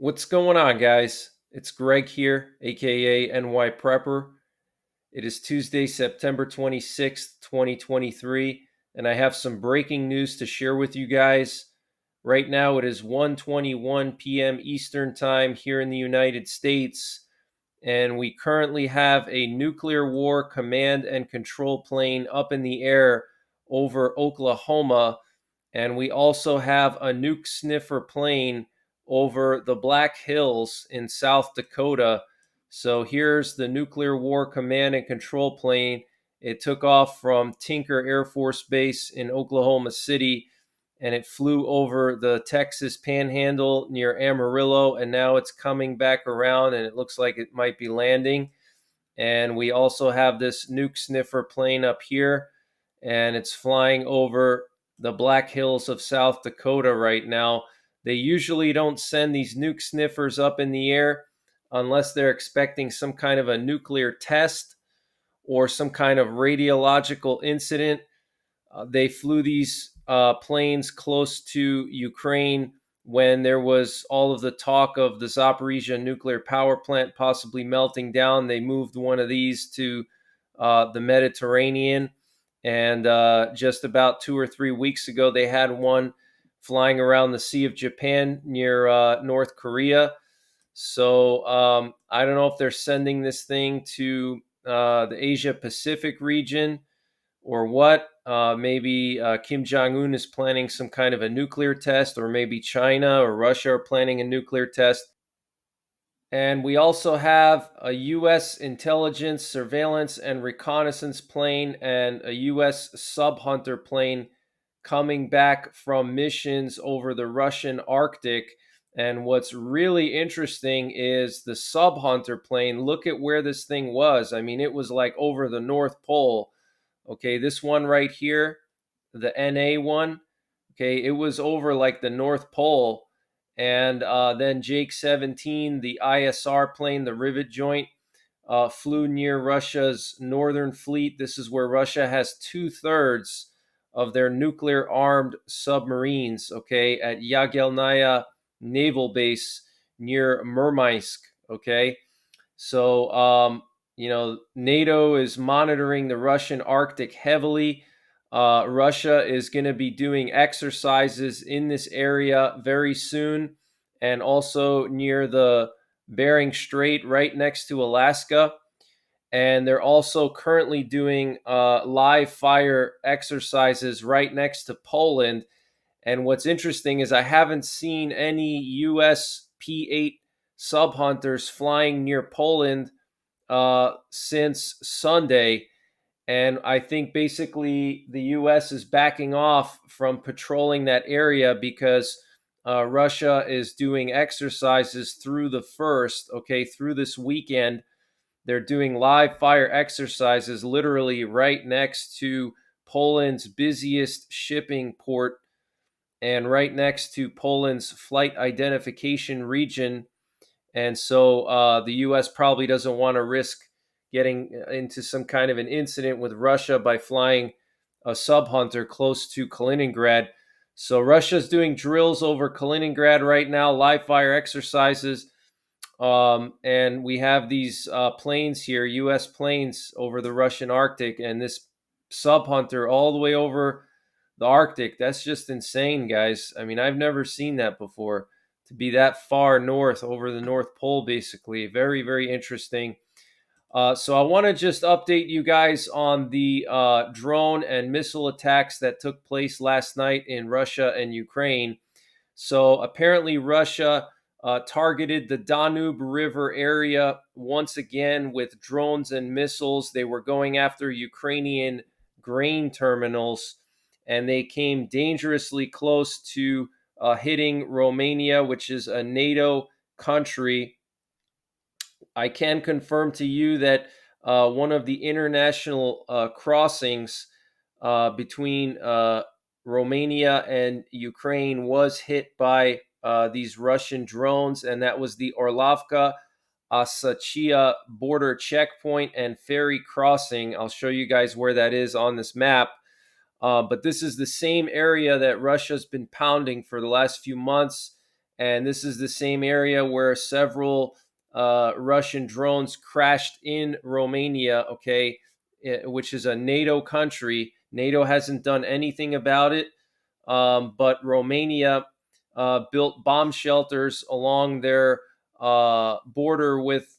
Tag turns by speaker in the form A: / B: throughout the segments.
A: What's going on, guys? It's Greg here, aka NYPrepper. It is Tuesday, September 26th, 2023, and I have some breaking news to share with you guys. Right now, it is 1:21 p.m. Eastern Time here in the United States, and we currently have a nuclear war command and control plane up in the air over Oklahoma, and we also have a nuke sniffer plane over the Black Hills in South Dakota. So here's the nuclear war command and control plane. It took off from Tinker Air Force Base in Oklahoma City, and it flew over the Texas Panhandle near Amarillo, and now it's coming back around, and it looks like it might be landing. And we also have this nuke sniffer plane up here, and it's flying over the Black Hills of South Dakota right now. They usually don't send these nuke sniffers up in the air unless they're expecting some kind of a nuclear test or some kind of radiological incident. They flew these planes close to Ukraine when there was all of the talk of the Zaporizhia nuclear power plant possibly melting down. They moved one of these to the Mediterranean. And just about 2 or 3 weeks ago, they had one flying around the Sea of Japan near North Korea. So I don't know if they're sending this thing to the Asia Pacific region or what. Maybe Kim Jong Un is planning some kind of a nuclear test, or maybe China or Russia are planning a nuclear test. And we also have a U.S. intelligence, surveillance, and reconnaissance plane and a U.S. sub hunter plane coming back from missions over the Russian Arctic. And what's really interesting is the sub hunter plane. Look at where this thing was. I mean, it was like over the North Pole. Okay, this one right here, the NA one, okay, it was over like the North Pole. And then Jake 17, the ISR plane, the rivet joint, flew near Russia's northern fleet. This is where Russia has 2/3 of their nuclear armed submarines, okay, at Yagelnaya Naval Base near Murmansk, okay? So, NATO is monitoring the Russian Arctic heavily. Russia is going to be doing exercises in this area very soon, and also near the Bering Strait, right next to Alaska. And they're also currently doing live fire exercises right next to Poland. And what's interesting is I haven't seen any U.S. P-8 sub hunters flying near Poland since Sunday. And I think basically the U.S. is backing off from patrolling that area because Russia is doing exercises through the first, okay, through this weekend. They're doing live fire exercises literally right next to Poland's busiest shipping port and right next to Poland's flight identification region. And so the U.S. probably doesn't want to risk getting into some kind of an incident with Russia by flying a sub hunter close to Kaliningrad. So Russia's doing drills over Kaliningrad right now, live fire exercises. And we have these planes here, U.S. planes over the Russian Arctic, and this sub hunter all the way over the Arctic. That's just insane, guys. I mean, I've never seen that before, to be that far north over the North Pole, basically. Very, very interesting. So I want to just update you guys on the drone and missile attacks that took place last night in Russia and Ukraine. So apparently Russia targeted the Danube River area once again with drones and missiles. They were going after Ukrainian grain terminals, and they came dangerously close to hitting Romania, which is a NATO country. I can confirm to you that one of the international crossings between Romania and Ukraine was hit by these Russian drones, and that was the Orlovka Osachia border checkpoint and ferry crossing. I'll show you guys where that is on this map. But this is the same area that Russia's been pounding for the last few months. And this is the same area where several Russian drones crashed in Romania, okay, which is a NATO country. NATO hasn't done anything about it, but Romania built bomb shelters along their border with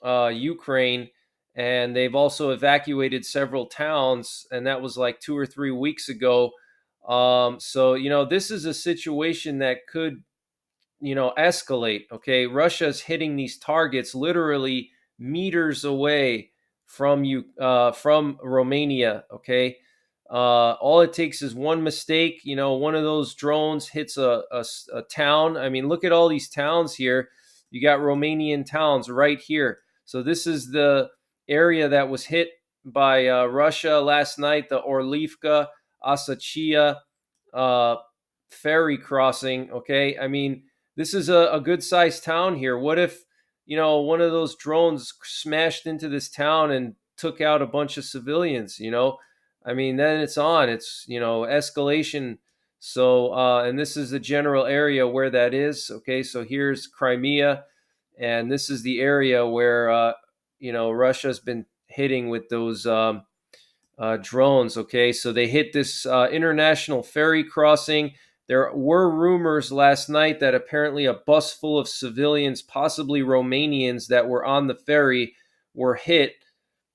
A: Ukraine, and they've also evacuated several towns, and that was like 2 or 3 weeks ago. So, this is a situation that could escalate. Okay, Russia's hitting these targets literally meters away from you, from Romania. Okay, all it takes is one mistake. One of those drones hits a town. I mean, look at all these towns here. You got Romanian towns right here. So this is the area that was hit by Russia last night. The Orlivka Asachia uh, ferry crossing. Okay, I mean, this is a good sized town here. What if, one of those drones smashed into this town and took out a bunch of civilians? I mean, then it's on. It's, escalation. So, and this is the general area where that is. Okay, so here's Crimea, and this is the area where, Russia's been hitting with those drones. Okay, so they hit this international ferry crossing. There were rumors last night that apparently a bus full of civilians, possibly Romanians, that were on the ferry were hit,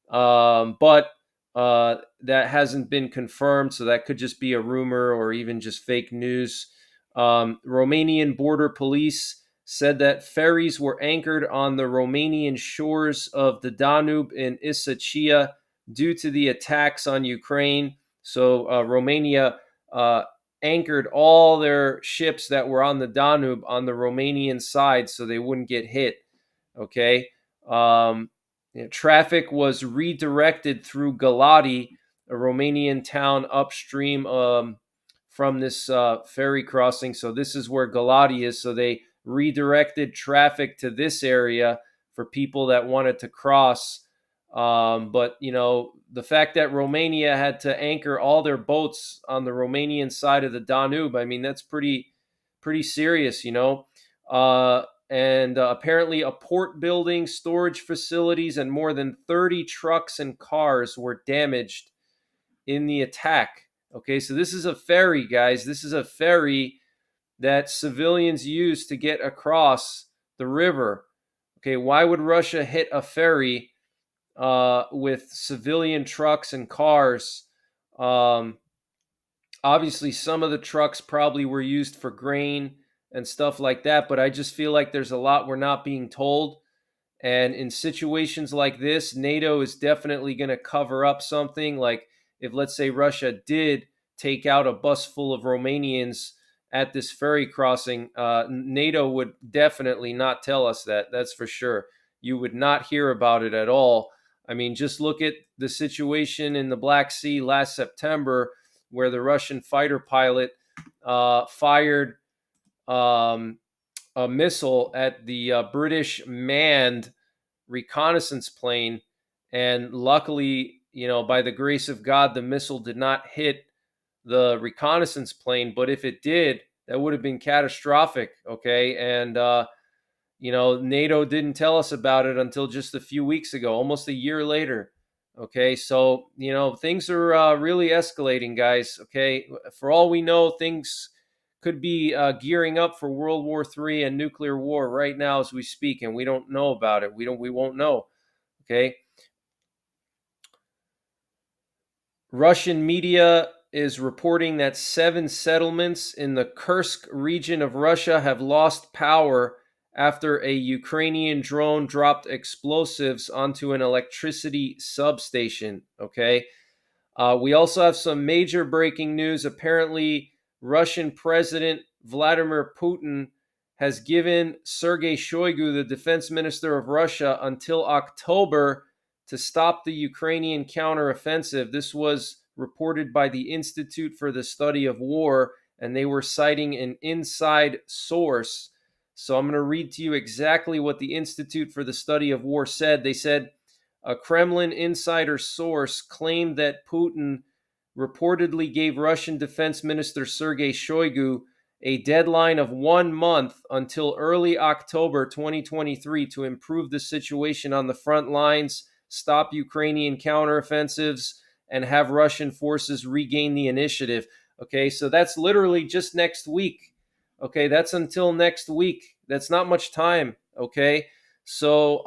A: but that hasn't been confirmed. So that could just be a rumor or even just fake news. Romanian border police said that ferries were anchored on the Romanian shores of the Danube in Isachia due to the attacks on Ukraine. So Romania anchored all their ships that were on the Danube on the Romanian side so they wouldn't get hit. Okay. Traffic was redirected through Galati, a Romanian town upstream from this ferry crossing. So this is where Galati is. So they redirected traffic to this area for people that wanted to cross. But the fact that Romania had to anchor all their boats on the Romanian side of the Danube, I mean, that's pretty serious. And apparently a port building, storage facilities, and more than 30 trucks and cars were damaged in the attack. Okay, so this is a ferry, guys. This is a ferry that civilians use to get across the river. Okay, why would Russia hit a ferry with civilian trucks and cars? Obviously, some of the trucks probably were used for grain and stuff like that, but I just feel like there's a lot we're not being told. And in situations like this, NATO is definitely going to cover up something. Like if, let's say, Russia did take out a bus full of Romanians at this ferry crossing, NATO would definitely not tell us that. That's for sure. You would not hear about it at all. I mean, just look at the situation in the Black Sea last September where the Russian fighter pilot fired a missile at the British manned reconnaissance plane. And luckily, by the grace of God, the missile did not hit the reconnaissance plane. But if it did, that would have been catastrophic. Okay. And, NATO didn't tell us about it until just a few weeks ago, almost a year later. Okay. So, things are really escalating, guys. Okay. For all we know, things could be gearing up for World War III and nuclear war right now as we speak, and we don't know about it. We won't know. Okay. Russian media is reporting that 7 settlements in the Kursk region of Russia have lost power after a Ukrainian drone dropped explosives onto an electricity substation. Okay. We also have some major breaking news. Apparently, Russian President Vladimir Putin has given Sergei Shoigu, the defense minister of Russia, until October to stop the Ukrainian counteroffensive. This was reported by the Institute for the Study of War, and they were citing an inside source. So I'm going to read to you exactly what the Institute for the Study of War said. They said, a Kremlin insider source claimed that Putin reportedly gave Russian Defense Minister Sergei Shoigu a deadline of 1 month until early October 2023 to improve the situation on the front lines, stop Ukrainian counteroffensives, and have Russian forces regain the initiative. Okay, so that's literally just next week. Okay, that's until next week. That's not much time. Okay, so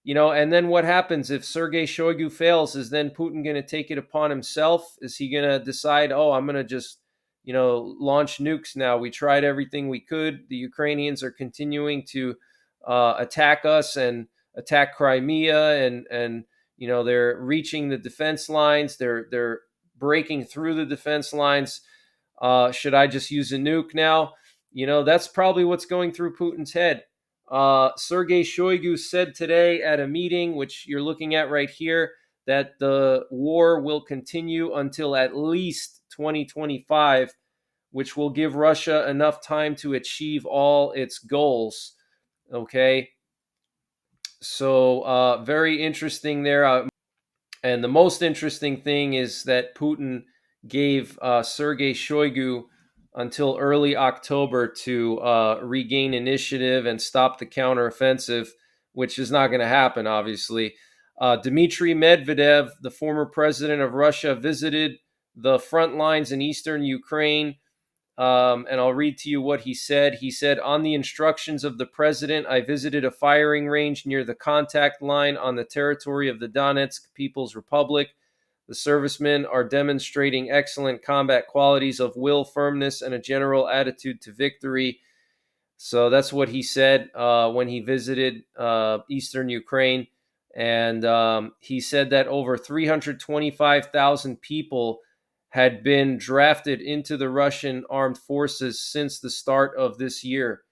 A: and then what happens if Sergei Shoigu fails? Is then Putin going to take it upon himself? Is he going to decide, oh, I'm going to just, launch nukes now? We tried everything we could. The Ukrainians are continuing to attack us and attack Crimea, and they're reaching the defense lines. They're breaking through the defense lines. Should I just use a nuke now? That's probably what's going through Putin's head. Sergei Shoigu said today at a meeting, which you're looking at right here, that the war will continue until at least 2025, which will give Russia enough time to achieve all its goals. Okay. So, very interesting there. And the most interesting thing is that Putin gave Sergei Shoigu until early October to regain initiative and stop the counteroffensive, which is not going to happen, obviously. Dmitry Medvedev, the former president of Russia, visited the front lines in eastern Ukraine. And I'll read to you what he said. He said, on the instructions of the president, I visited a firing range near the contact line on the territory of the Donetsk People's Republic. The servicemen are demonstrating excellent combat qualities of will, firmness, and a general attitude to victory. So that's what he said when he visited eastern Ukraine. And he said that over 325,000 people had been drafted into the Russian armed forces since the start of this year.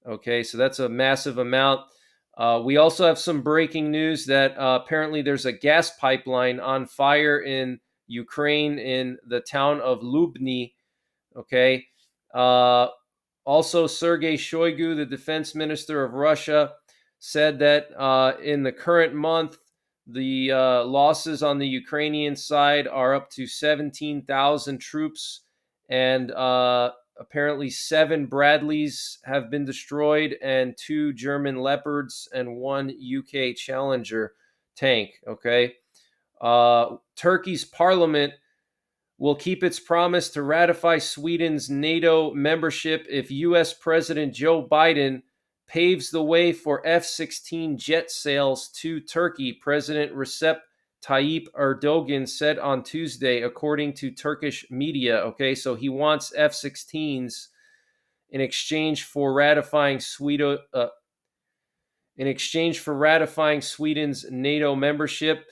A: Okay, so that's a massive amount. We also have some breaking news that apparently there's a gas pipeline on fire in Ukraine in the town of Lubny. Okay. Also, Sergei Shoigu, the defense minister of Russia, said that in the current month, the losses on the Ukrainian side are up to 17,000 troops, and apparently 7 Bradleys have been destroyed, and 2 German Leopards, and 1 UK Challenger tank. Okay. Turkey's parliament will keep its promise to ratify Sweden's NATO membership if U.S. President Joe Biden paves the way for F-16 jet sales to Turkey, President Recep Tayyip Erdogan said on Tuesday, according to Turkish media. Okay, so he wants F-16s in exchange for ratifying Sweden's NATO membership.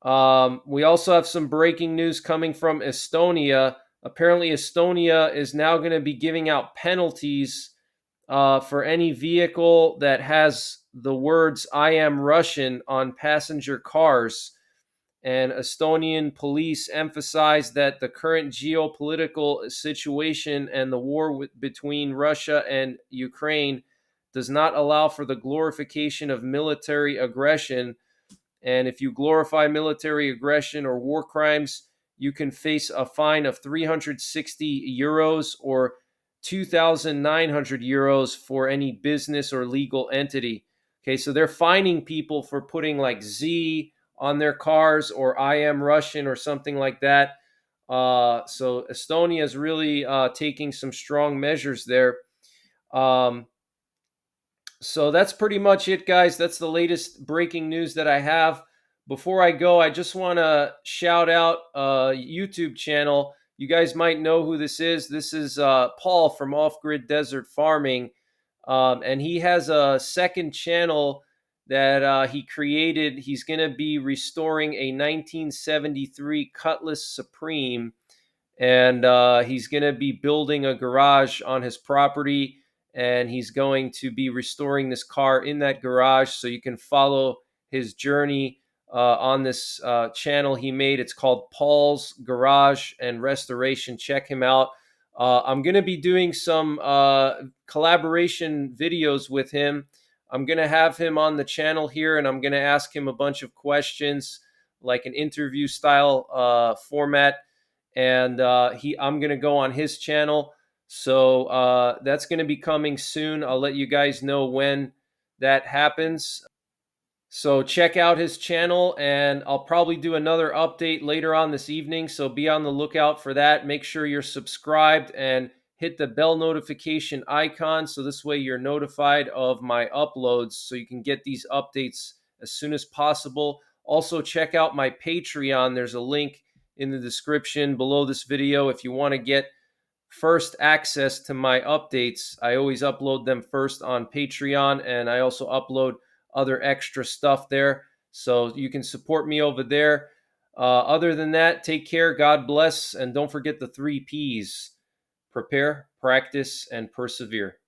A: We also have some breaking news coming from Estonia. Apparently, Estonia is now going to be giving out penalties for any vehicle that has the words "I am Russian" on passenger cars. And Estonian police emphasized that the current geopolitical situation and the war between Russia and Ukraine does not allow for the glorification of military aggression. And if you glorify military aggression or war crimes, you can face a fine of 360 euros or 2,900 euros for any business or legal entity. Okay, so they're fining people for putting like Z on their cars or I am Russian or something like that. So Estonia is really taking some strong measures there. So that's pretty much it, guys. That's the latest breaking news that I have. Before I go, I just want to shout out a YouTube channel. You guys might know who this is. This is Paul from Off Grid Desert Farming. And he has a second channel that he created. He's going to be restoring a 1973 Cutlass Supreme. And he's going to be building a garage on his property, and he's going to be restoring this car in that garage, so you can follow his journey on this channel he made. It's called Paul's Garage and Restoration. Check him out. I'm going to be doing some collaboration videos with him. I'm going to have him on the channel here, and I'm going to ask him a bunch of questions, like an interview style format. And I'm going to go on his channel. So that's going to be coming soon. I'll let you guys know when that happens. So check out his channel, and I'll probably do another update later on this evening. So be on the lookout for that. Make sure you're subscribed and hit the bell notification icon so this way you're notified of my uploads so you can get these updates as soon as possible. Also, check out my Patreon. There's a link in the description below this video if you want to get first access to my updates. I always upload them first on Patreon, and I also upload other extra stuff there. So you can support me over there. Other than that, take care, God bless, and don't forget the 3 Ps: prepare, practice, and persevere.